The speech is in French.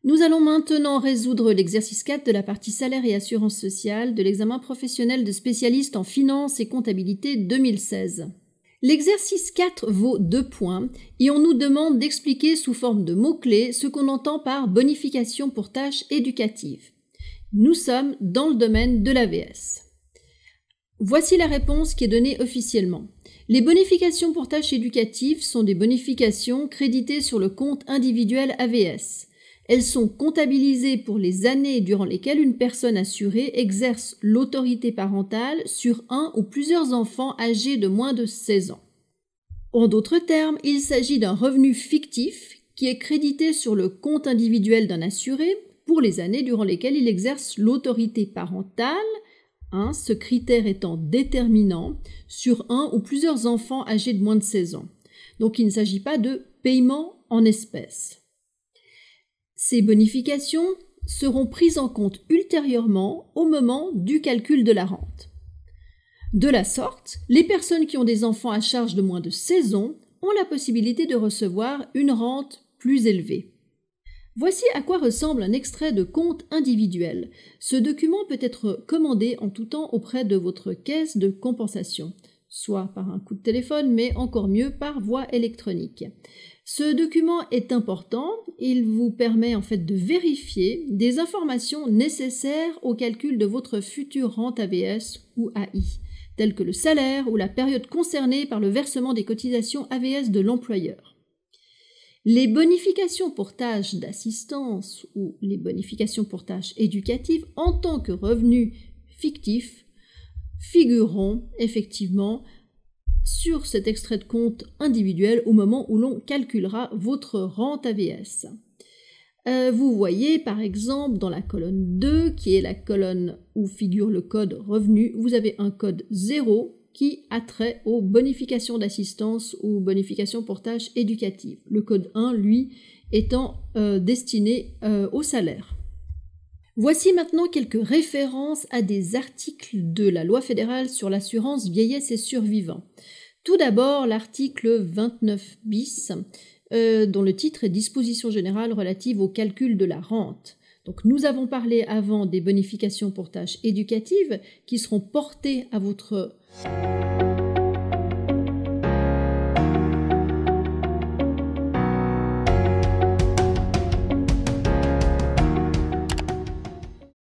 Nous allons maintenant résoudre l'exercice 4 de la partie salaire et assurance sociale de l'examen professionnel de spécialiste en finance et comptabilité 2016. L'exercice 4 vaut 2 points et on nous demande d'expliquer sous forme de mots-clés ce qu'on entend par bonification pour tâches éducatives. Nous sommes dans le domaine de l'AVS. Voici la réponse qui est donnée officiellement. Les bonifications pour tâches éducatives sont des bonifications créditées sur le compte individuel AVS. Elles sont comptabilisées pour les années durant lesquelles une personne assurée exerce l'autorité parentale sur un ou plusieurs enfants âgés de moins de 16 ans. En d'autres termes, il s'agit d'un revenu fictif qui est crédité sur le compte individuel d'un assuré pour les années durant lesquelles il exerce l'autorité parentale, ce critère étant déterminant, sur un ou plusieurs enfants âgés de moins de 16 ans. Donc il ne s'agit pas de paiement en espèces. Ces bonifications seront prises en compte ultérieurement au moment du calcul de la rente. De la sorte, les personnes qui ont des enfants à charge de moins de 16 ans ont la possibilité de recevoir une rente plus élevée. Voici à quoi ressemble un extrait de compte individuel. Ce document peut être commandé en tout temps auprès de votre caisse de compensation, soit par un coup de téléphone, mais encore mieux par voie électronique. Ce document est important, il vous permet en fait de vérifier des informations nécessaires au calcul de votre future rente AVS ou AI, telles que le salaire ou la période concernée par le versement des cotisations AVS de l'employeur. Les bonifications pour tâches d'assistance ou les bonifications pour tâches éducatives en tant que revenus fictifs figureront effectivement sur cet extrait de compte individuel au moment où l'on calculera votre rente AVS. Vous voyez par exemple dans la colonne 2, qui est la colonne où figure le code revenu, vous avez un code 0 qui a trait aux bonifications d'assistance ou bonifications pour tâches éducatives. Le code 1, lui, étant destiné au salaire. Voici maintenant quelques références à des articles de la loi fédérale sur l'assurance vieillesse et survivants. Tout d'abord, l'article 29 bis, dont le titre est « Dispositions générales relatives au calcul de la rente ». Donc, nous avons parlé avant des bonifications pour tâches éducatives qui seront portées à votre